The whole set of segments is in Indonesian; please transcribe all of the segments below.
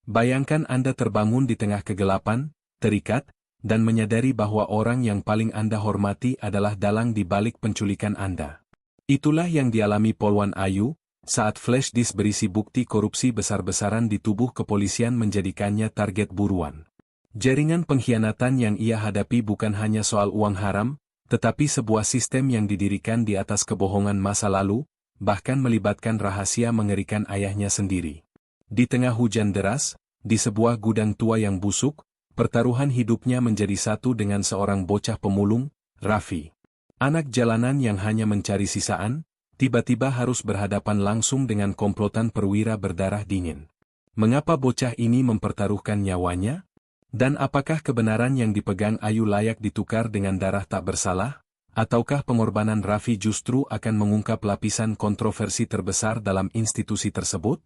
Bayangkan Anda terbangun di tengah kegelapan, terikat, dan menyadari bahwa orang yang paling Anda hormati adalah dalang di balik penculikan Anda. Itulah yang dialami Polwan Ayu, saat flash disk berisi bukti korupsi besar-besaran di tubuh kepolisian menjadikannya target buruan. Jaringan pengkhianatan yang ia hadapi bukan hanya soal uang haram, tetapi sebuah sistem yang didirikan di atas kebohongan masa lalu, bahkan melibatkan rahasia mengerikan ayahnya sendiri. Di tengah hujan deras, di sebuah gudang tua yang busuk, pertaruhan hidupnya menjadi satu dengan seorang bocah pemulung, Raffi. Anak jalanan yang hanya mencari sisaan, tiba-tiba harus berhadapan langsung dengan komplotan perwira berdarah dingin. Mengapa bocah ini mempertaruhkan nyawanya? Dan apakah kebenaran yang dipegang Ayu layak ditukar dengan darah tak bersalah? Ataukah pengorbanan Raffi justru akan mengungkap lapisan kontroversi terbesar dalam institusi tersebut?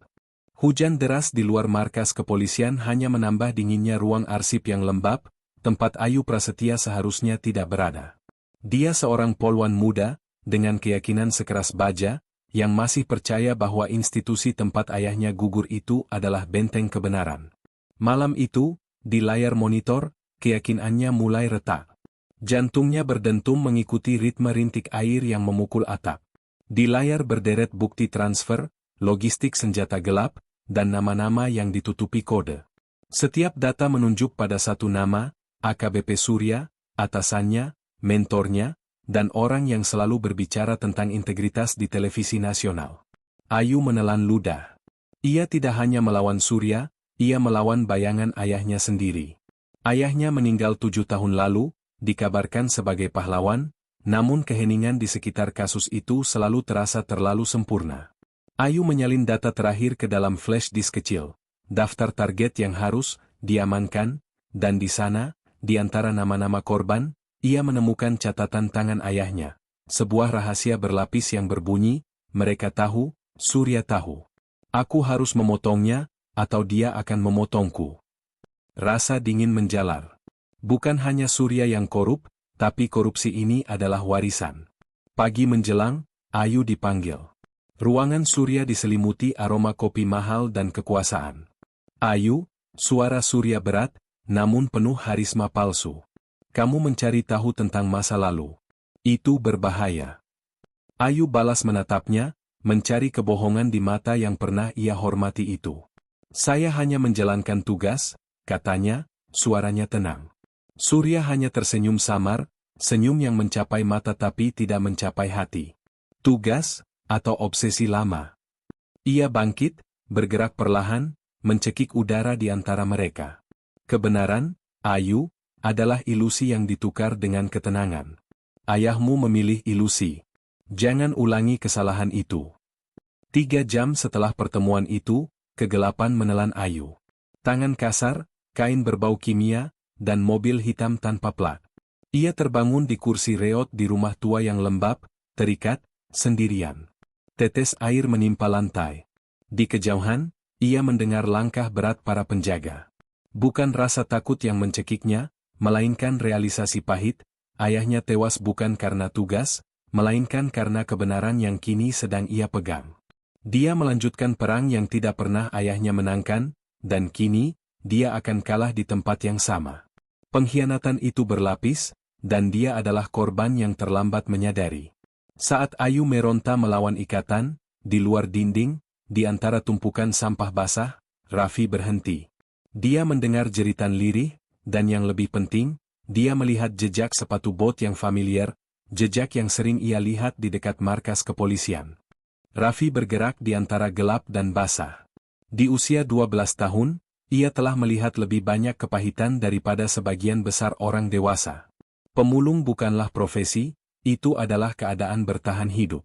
Hujan deras di luar markas kepolisian hanya menambah dinginnya ruang arsip yang lembab, tempat Ayu Prasetya seharusnya tidak berada. Dia seorang polwan muda, dengan keyakinan sekeras baja, yang masih percaya bahwa institusi tempat ayahnya gugur itu adalah benteng kebenaran. Malam itu, di layar monitor, keyakinannya mulai retak. Jantungnya berdentum mengikuti ritme rintik air yang memukul atap. Di layar berderet bukti transfer, logistik senjata gelap, dan nama-nama yang ditutupi kode. Setiap data menunjuk pada satu nama, AKBP Surya, atasannya, mentornya, dan orang yang selalu berbicara tentang integritas di televisi nasional. Ayu menelan ludah. Ia tidak hanya melawan Surya, ia melawan bayangan ayahnya sendiri. Ayahnya meninggal 7 tahun lalu, dikabarkan sebagai pahlawan, namun keheningan di sekitar kasus itu selalu terasa terlalu sempurna. Ayu menyalin data terakhir ke dalam flash disk kecil, daftar target yang harus diamankan, dan di sana, di antara nama-nama korban, ia menemukan catatan tangan ayahnya. Sebuah rahasia berlapis yang berbunyi, mereka tahu, Surya tahu. Aku harus memotongnya, atau dia akan memotongku. Rasa dingin menjalar. Bukan hanya Surya yang korup, tapi korupsi ini adalah warisan. Pagi menjelang, Ayu dipanggil. Ruangan Surya diselimuti aroma kopi mahal dan kekuasaan. Ayu, suara Surya berat, namun penuh harisma palsu. Kamu mencari tahu tentang masa lalu. Itu berbahaya. Ayu balas menatapnya, mencari kebohongan di mata yang pernah ia hormati itu. Saya hanya menjalankan tugas, katanya, suaranya tenang. Surya hanya tersenyum samar, senyum yang mencapai mata tapi tidak mencapai hati. Tugas, atau obsesi lama. Ia bangkit, bergerak perlahan, mencekik udara di antara mereka. Kebenaran, Ayu, adalah ilusi yang ditukar dengan ketenangan. Ayahmu memilih ilusi. Jangan ulangi kesalahan itu. 3 jam setelah pertemuan itu, kegelapan menelan Ayu. Tangan kasar, kain berbau kimia, dan mobil hitam tanpa plat. Ia terbangun di kursi reot di rumah tua yang lembab, terikat, sendirian. Tetes air menimpa lantai. Di kejauhan, ia mendengar langkah berat para penjaga. Bukan rasa takut yang mencekiknya, melainkan realisasi pahit, ayahnya tewas bukan karena tugas, melainkan karena kebenaran yang kini sedang ia pegang. Dia melanjutkan perang yang tidak pernah ayahnya menangkan, dan kini, dia akan kalah di tempat yang sama. Pengkhianatan itu berlapis, dan dia adalah korban yang terlambat menyadari. Saat Ayu meronta melawan ikatan, di luar dinding, di antara tumpukan sampah basah, Raffi berhenti. Dia mendengar jeritan lirih, dan yang lebih penting, dia melihat jejak sepatu bot yang familiar, jejak yang sering ia lihat di dekat markas kepolisian. Raffi bergerak di antara gelap dan basah. Di usia 12 tahun, ia telah melihat lebih banyak kepahitan daripada sebagian besar orang dewasa. Pemulung bukanlah profesi, itu adalah keadaan bertahan hidup.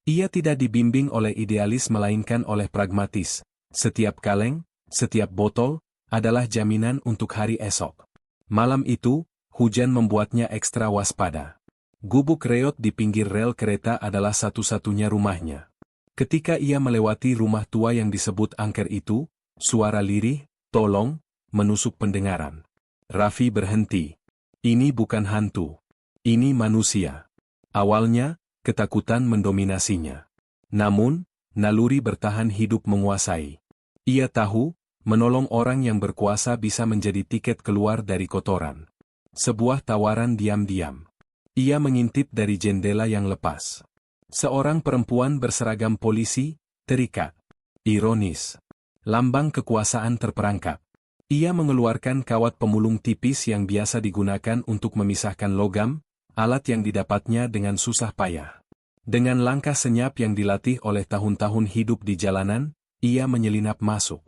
Ia tidak dibimbing oleh idealis melainkan oleh pragmatis. Setiap kaleng, setiap botol, adalah jaminan untuk hari esok. Malam itu, hujan membuatnya ekstra waspada. Gubuk reot di pinggir rel kereta adalah satu-satunya rumahnya. Ketika ia melewati rumah tua yang disebut angker itu, suara lirih, tolong, menusuk pendengaran. Raffi berhenti. Ini bukan hantu. Ini manusia. Awalnya, ketakutan mendominasinya. Namun, naluri bertahan hidup menguasai. Ia tahu, Menolong orang yang berkuasa bisa menjadi tiket keluar dari kotoran. Sebuah tawaran diam-diam. Ia mengintip dari jendela yang lepas. Seorang perempuan berseragam polisi, terikat. Ironis. Lambang kekuasaan terperangkap. Ia mengeluarkan kawat pemulung tipis yang biasa digunakan untuk memisahkan logam, alat yang didapatnya dengan susah payah. Dengan langkah senyap yang dilatih oleh tahun-tahun hidup di jalanan, ia menyelinap masuk.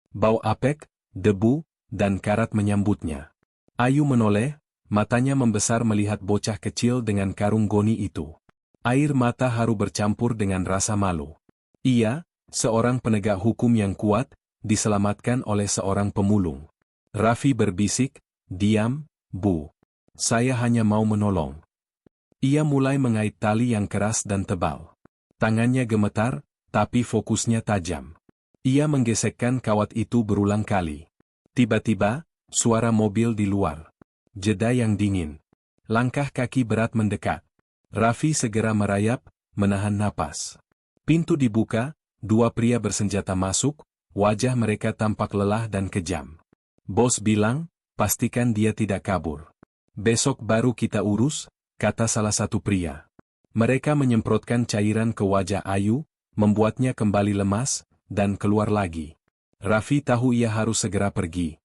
Bau apek, debu, dan karat menyambutnya. Ayu menoleh, matanya membesar melihat bocah kecil dengan karung goni itu. Air mata haru bercampur dengan rasa malu. Ia, seorang penegak hukum yang kuat, diselamatkan oleh seorang pemulung. Raffi berbisik, "Diam, Bu. Saya hanya mau menolong." Ia mulai mengait tali yang keras dan tebal. Tangannya gemetar, tapi fokusnya tajam. Ia menggesekkan kawat itu berulang kali. Tiba-tiba, suara mobil di luar. Jeda yang dingin. Langkah kaki berat mendekat. Raffi segera merayap, menahan napas. Pintu dibuka, dua pria bersenjata masuk, wajah mereka tampak lelah dan kejam. "Bos bilang, pastikan dia tidak kabur. Besok baru kita urus," kata salah satu pria. Mereka menyemprotkan cairan ke wajah Ayu, membuatnya kembali lemas, dan keluar lagi. Raffi tahu ia harus segera pergi.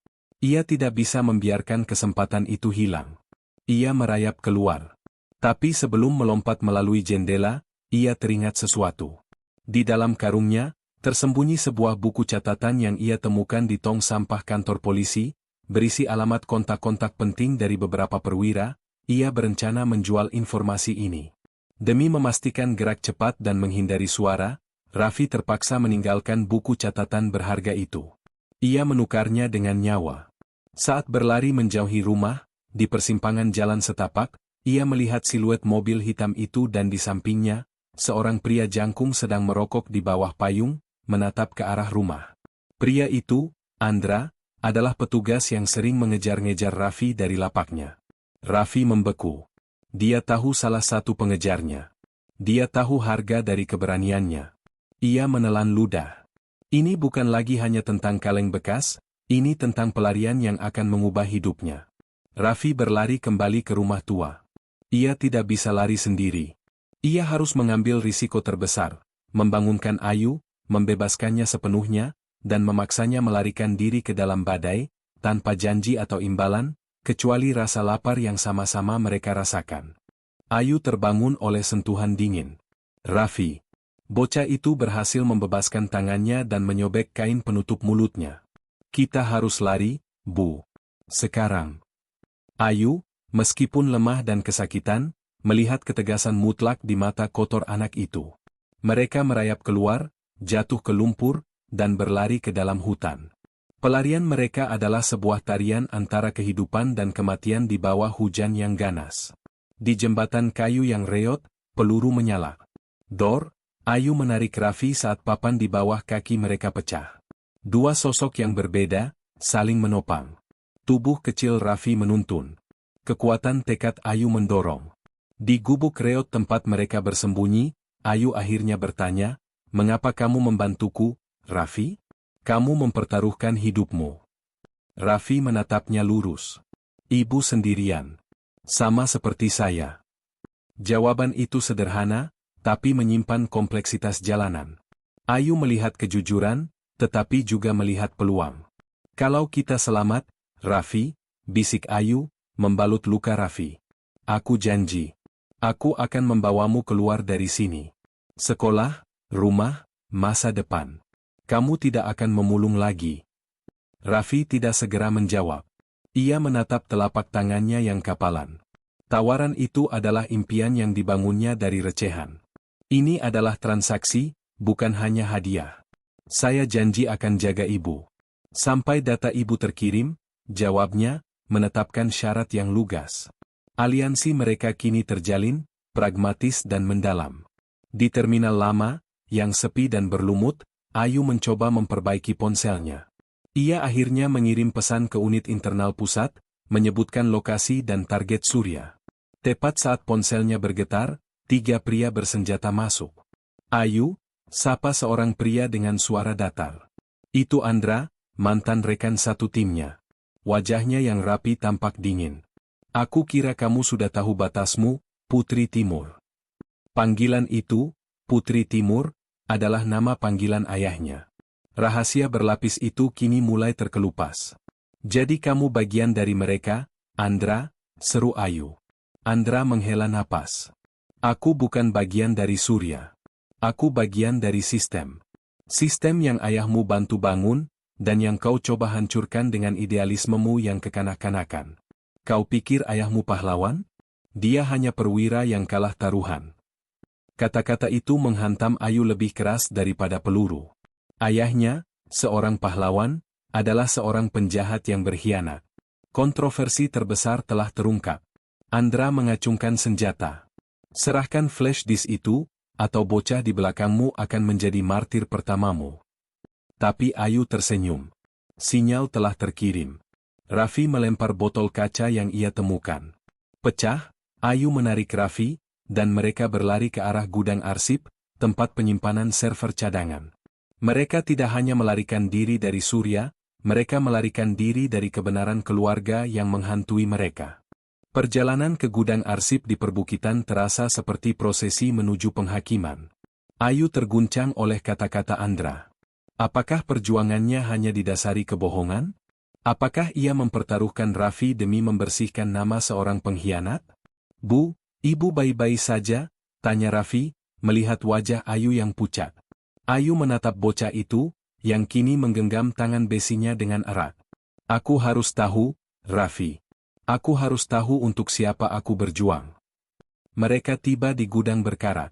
Ia tidak bisa membiarkan kesempatan itu hilang. Ia merayap keluar. Tapi sebelum melompat melalui jendela, ia teringat sesuatu. Di dalam karungnya, tersembunyi sebuah buku catatan yang ia temukan di tong sampah kantor polisi, berisi alamat kontak-kontak penting dari beberapa perwira. Ia berencana menjual informasi ini. Demi memastikan gerak cepat dan menghindari suara, Raffi terpaksa meninggalkan buku catatan berharga itu. Ia menukarnya dengan nyawa. Saat berlari menjauhi rumah, di persimpangan jalan setapak, ia melihat siluet mobil hitam itu dan di sampingnya, seorang pria jangkung sedang merokok di bawah payung, menatap ke arah rumah. Pria itu, Andra, adalah petugas yang sering mengejar-ngejar Raffi dari lapaknya. Raffi membeku. Dia tahu salah satu pengejarnya. Dia tahu harga dari keberaniannya. Ia menelan ludah. Ini bukan lagi hanya tentang kaleng bekas, ini tentang pelarian yang akan mengubah hidupnya. Raffi berlari kembali ke rumah tua. Ia tidak bisa lari sendiri. Ia harus mengambil risiko terbesar, membangunkan Ayu, membebaskannya sepenuhnya, dan memaksanya melarikan diri ke dalam badai, tanpa janji atau imbalan, kecuali rasa lapar yang sama-sama mereka rasakan. Ayu terbangun oleh sentuhan dingin. "Raffi." Bocah itu berhasil membebaskan tangannya dan menyobek kain penutup mulutnya. "Kita harus lari, Bu. Sekarang." Ayu, meskipun lemah dan kesakitan, melihat ketegasan mutlak di mata kotor anak itu. Mereka merayap keluar, jatuh ke lumpur, dan berlari ke dalam hutan. Pelarian mereka adalah sebuah tarian antara kehidupan dan kematian di bawah hujan yang ganas. Di jembatan kayu yang reot, peluru menyala. "Dor." Ayu menarik Raffi saat papan di bawah kaki mereka pecah. Dua sosok yang berbeda, saling menopang. Tubuh kecil Raffi menuntun. Kekuatan tekad Ayu mendorong. Di gubuk reot tempat mereka bersembunyi, Ayu akhirnya bertanya, "Mengapa kamu membantuku, Raffi? Kamu mempertaruhkan hidupmu." Raffi menatapnya lurus. "Ibu sendirian. Sama seperti saya." Jawaban itu sederhana, tapi menyimpan kompleksitas jalanan. Ayu melihat kejujuran, tetapi juga melihat peluang. "Kalau kita selamat, Raffi," bisik Ayu, membalut luka Raffi. "Aku janji. Aku akan membawamu keluar dari sini. Sekolah, rumah, masa depan. Kamu tidak akan memulung lagi." Raffi tidak segera menjawab. Ia menatap telapak tangannya yang kapalan. Tawaran itu adalah impian yang dibangunnya dari recehan. Ini adalah transaksi, bukan hanya hadiah. "Saya janji akan jaga ibu. Sampai data ibu terkirim," jawabnya, menetapkan syarat yang lugas. Aliansi mereka kini terjalin, pragmatis dan mendalam. Di terminal lama, yang sepi dan berlumut, Ayu mencoba memperbaiki ponselnya. Ia akhirnya mengirim pesan ke unit internal pusat, menyebutkan lokasi dan target Surya. Tepat saat ponselnya bergetar, 3 pria bersenjata masuk. "Ayu," sapa seorang pria dengan suara datar. "Itu Andra, mantan rekan satu timnya. Wajahnya yang rapi tampak dingin. Aku kira kamu sudah tahu batasmu, Putri Timur. Panggilan itu, Putri Timur, adalah nama panggilan ayahnya. Rahasia berlapis itu kini mulai terkelupas. Jadi kamu bagian dari mereka, Andra, seru Ayu. Andra menghela napas. Aku bukan bagian dari Surya. Aku bagian dari sistem. Sistem yang ayahmu bantu bangun, dan yang kau coba hancurkan dengan idealismemu yang kekanak-kanakan. Kau pikir ayahmu pahlawan? Dia hanya perwira yang kalah taruhan. Kata-kata itu menghantam Ayu lebih keras daripada peluru. Ayahnya, seorang pahlawan, adalah seorang penjahat yang berkhianat. Kontroversi terbesar telah terungkap. Andra mengacungkan senjata. Serahkan flash disk itu, atau bocah di belakangmu akan menjadi martir pertamamu. Tapi Ayu tersenyum. Sinyal telah terkirim. Raffi melempar botol kaca yang ia temukan. Pecah, Ayu menarik Raffi, dan mereka berlari ke arah gudang arsip, tempat penyimpanan server cadangan. Mereka tidak hanya melarikan diri dari Surya, mereka melarikan diri dari kebenaran keluarga yang menghantui mereka. Perjalanan ke gudang arsip di perbukitan terasa seperti prosesi menuju penghakiman. Ayu terguncang oleh kata-kata Andra. Apakah perjuangannya hanya didasari kebohongan? Apakah ia mempertaruhkan Raffi demi membersihkan nama seorang pengkhianat? Bu, ibu baik-baik saja? Tanya Raffi, melihat wajah Ayu yang pucat. Ayu menatap bocah itu, yang kini menggenggam tangan besinya dengan erat. Aku harus tahu, Raffi. Aku harus tahu untuk siapa aku berjuang. Mereka tiba di gudang berkarat.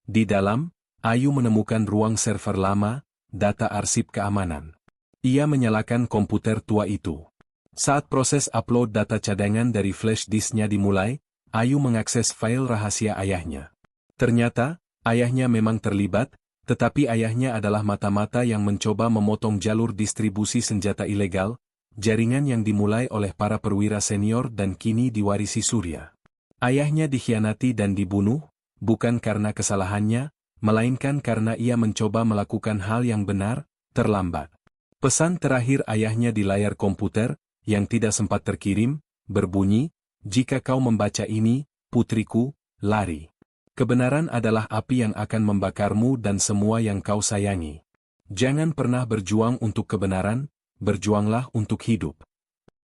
Di dalam, Ayu menemukan ruang server lama, data arsip keamanan. Ia menyalakan komputer tua itu. Saat proses upload data cadangan dari flash disknya dimulai, Ayu mengakses file rahasia ayahnya. Ternyata, ayahnya memang terlibat, tetapi ayahnya adalah mata-mata yang mencoba memotong jalur distribusi senjata ilegal, jaringan yang dimulai oleh para perwira senior dan kini diwarisi Surya. Ayahnya dikhianati dan dibunuh, bukan karena kesalahannya, melainkan karena ia mencoba melakukan hal yang benar, terlambat. Pesan terakhir ayahnya di layar komputer, yang tidak sempat terkirim, berbunyi, jika kau membaca ini, putriku, lari. Kebenaran adalah api yang akan membakarmu dan semua yang kau sayangi. Jangan pernah berjuang untuk kebenaran, berjuanglah untuk hidup.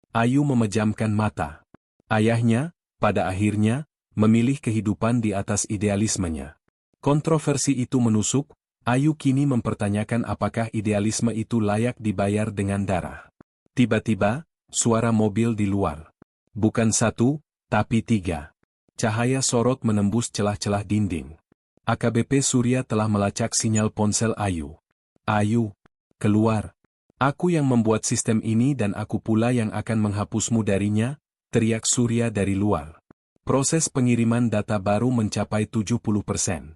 Ayu memejamkan mata. Ayahnya, pada akhirnya, memilih kehidupan di atas idealismenya. Kontroversi itu menusuk, Ayu kini mempertanyakan apakah idealisme itu layak dibayar dengan darah. Tiba-tiba, suara mobil di luar. Bukan satu, tapi tiga. Cahaya sorot menembus celah-celah dinding. AKBP Surya telah melacak sinyal ponsel Ayu. Ayu, keluar. Aku yang membuat sistem ini dan aku pula yang akan menghapusmu darinya, teriak Surya dari luar. Proses pengiriman data baru mencapai 70%.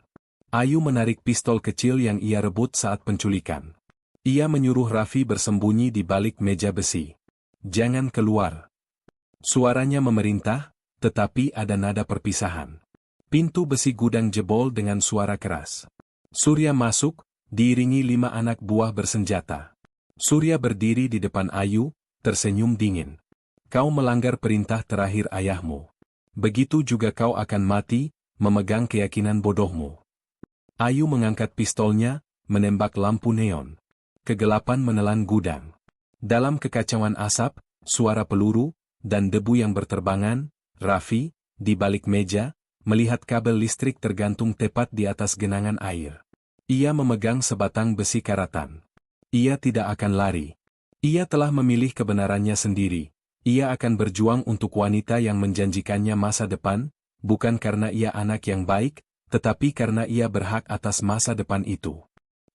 Ayu menarik pistol kecil yang ia rebut saat penculikan. Ia menyuruh Raffi bersembunyi di balik meja besi. Jangan keluar. Suaranya memerintah, tetapi ada nada perpisahan. Pintu besi gudang jebol dengan suara keras. Surya masuk, diiringi 5 anak buah bersenjata. Surya berdiri di depan Ayu, tersenyum dingin. Kau melanggar perintah terakhir ayahmu. Begitu juga kau akan mati, memegang keyakinan bodohmu. Ayu mengangkat pistolnya, menembak lampu neon. Kegelapan menelan gudang. Dalam kekacauan asap, suara peluru, dan debu yang berterbangan, Raffi, di balik meja, melihat kabel listrik tergantung tepat di atas genangan air. Ia memegang sebatang besi karatan. Ia tidak akan lari. Ia telah memilih kebenarannya sendiri. Ia akan berjuang untuk wanita yang menjanjikannya masa depan, bukan karena ia anak yang baik, tetapi karena ia berhak atas masa depan itu.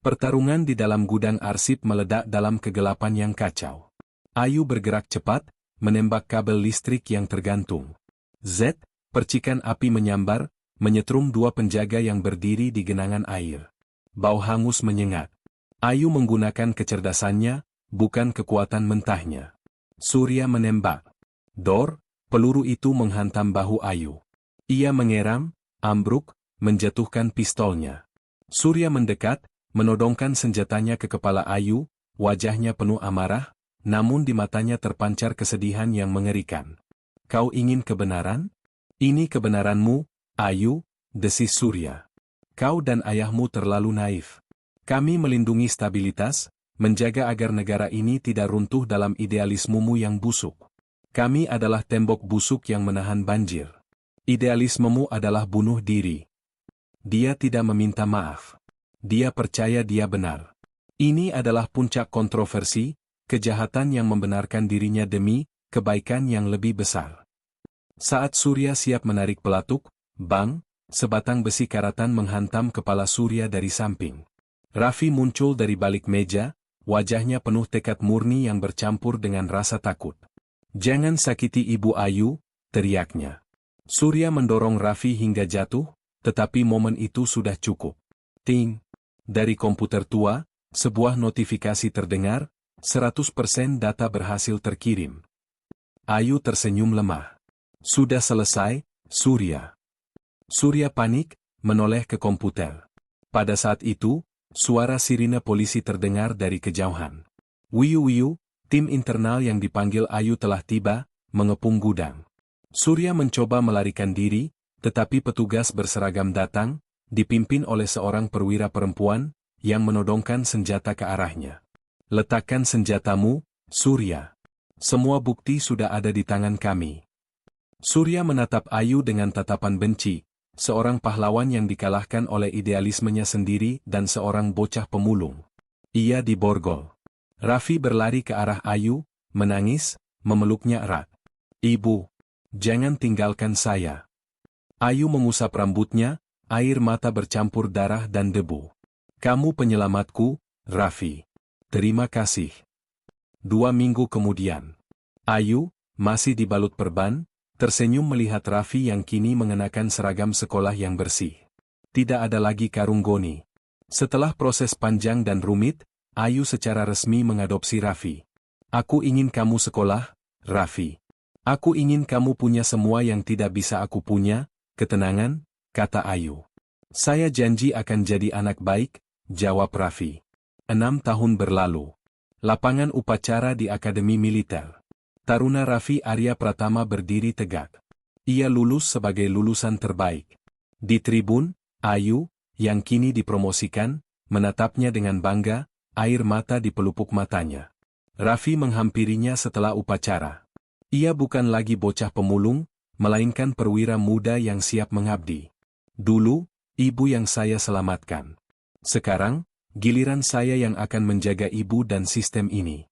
Pertarungan di dalam gudang arsip meledak dalam kegelapan yang kacau. Ayu bergerak cepat, menembak kabel listrik yang tergantung. Z, percikan api menyambar, menyetrum 2 penjaga yang berdiri di genangan air. Bau hangus menyengat. Ayu menggunakan kecerdasannya, bukan kekuatan mentahnya. Surya menembak. Dor, peluru itu menghantam bahu Ayu. Ia mengeram, ambruk, menjatuhkan pistolnya. Surya mendekat, menodongkan senjatanya ke kepala Ayu, wajahnya penuh amarah, namun di matanya terpancar kesedihan yang mengerikan. Kau ingin kebenaran? Ini kebenaranmu, Ayu, desis Surya. Kau dan ayahmu terlalu naif. Kami melindungi stabilitas, menjaga agar negara ini tidak runtuh dalam idealismemu yang busuk. Kami adalah tembok busuk yang menahan banjir. Idealismemu adalah bunuh diri. Dia tidak meminta maaf. Dia percaya dia benar. Ini adalah puncak kontroversi, kejahatan yang membenarkan dirinya demi kebaikan yang lebih besar. Saat Surya siap menarik pelatuk, bang, sebatang besi karatan menghantam kepala Surya dari samping. Raffi muncul dari balik meja, wajahnya penuh tekad murni yang bercampur dengan rasa takut. Jangan sakiti Ibu Ayu, teriaknya. Surya mendorong Raffi hingga jatuh, tetapi momen itu sudah cukup. Ting! Dari komputer tua, sebuah notifikasi terdengar, 100% data berhasil terkirim. Ayu tersenyum lemah. Sudah selesai, Surya. Surya panik, menoleh ke komputer. Pada saat itu, suara sirine polisi terdengar dari kejauhan. Wiu-wiu, tim internal yang dipanggil Ayu telah tiba, mengepung gudang. Surya mencoba melarikan diri, tetapi petugas berseragam datang, dipimpin oleh seorang perwira perempuan, yang menodongkan senjata ke arahnya. Letakkan senjatamu, Surya. Semua bukti sudah ada di tangan kami. Surya menatap Ayu dengan tatapan benci, seorang pahlawan yang dikalahkan oleh idealismenya sendiri dan seorang bocah pemulung. Ia diborgol. Raffi berlari ke arah Ayu, menangis, memeluknya erat. Ibu, jangan tinggalkan saya. Ayu mengusap rambutnya, air mata bercampur darah dan debu. Kamu penyelamatku, Raffi. Terima kasih. 2 minggu kemudian. Ayu, masih dibalut perban, tersenyum melihat Raffi yang kini mengenakan seragam sekolah yang bersih. Tidak ada lagi karung goni. Setelah proses panjang dan rumit, Ayu secara resmi mengadopsi Raffi. Aku ingin kamu sekolah, Raffi. Aku ingin kamu punya semua yang tidak bisa aku punya, ketenangan, kata Ayu. Saya janji akan jadi anak baik, jawab Raffi. 6 tahun berlalu. Lapangan upacara di Akademi Militer. Taruna Raffi Arya Pratama berdiri tegak. Ia lulus sebagai lulusan terbaik. Di tribun, Ayu, yang kini dipromosikan, menatapnya dengan bangga, air mata di pelupuk matanya. Raffi menghampirinya setelah upacara. Ia bukan lagi bocah pemulung, melainkan perwira muda yang siap mengabdi. Dulu, ibu yang saya selamatkan. Sekarang, giliran saya yang akan menjaga ibu dan sistem ini.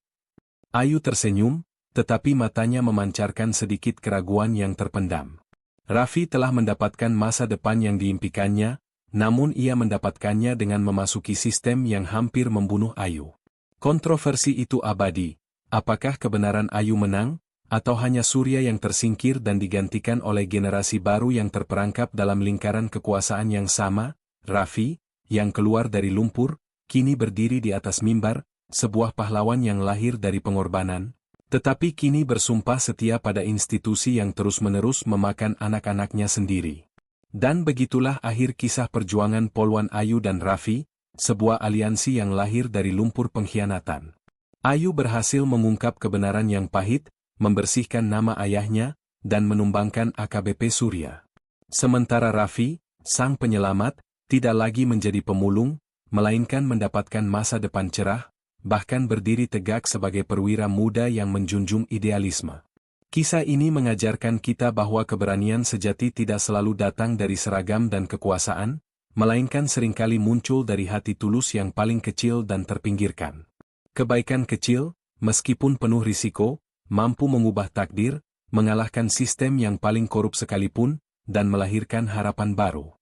Ayu tersenyum, tetapi matanya memancarkan sedikit keraguan yang terpendam. Raffi telah mendapatkan masa depan yang diimpikannya, namun ia mendapatkannya dengan memasuki sistem yang hampir membunuh Ayu. Kontroversi itu abadi. Apakah kebenaran Ayu menang, atau hanya Surya yang tersingkir dan digantikan oleh generasi baru yang terperangkap dalam lingkaran kekuasaan yang sama? Raffi, yang keluar dari lumpur, kini berdiri di atas mimbar, sebuah pahlawan yang lahir dari pengorbanan, tetapi kini bersumpah setia pada institusi yang terus-menerus memakan anak-anaknya sendiri. Dan begitulah akhir kisah perjuangan Polwan Ayu dan Raffi, sebuah aliansi yang lahir dari lumpur pengkhianatan. Ayu berhasil mengungkap kebenaran yang pahit, membersihkan nama ayahnya, dan menumbangkan AKBP Surya. Sementara Raffi, sang penyelamat, tidak lagi menjadi pemulung, melainkan mendapatkan masa depan cerah, bahkan berdiri tegak sebagai perwira muda yang menjunjung idealisme. Kisah ini mengajarkan kita bahwa keberanian sejati tidak selalu datang dari seragam dan kekuasaan, melainkan seringkali muncul dari hati tulus yang paling kecil dan terpinggirkan. Kebaikan kecil, meskipun penuh risiko, mampu mengubah takdir, mengalahkan sistem yang paling korup sekalipun, dan melahirkan harapan baru.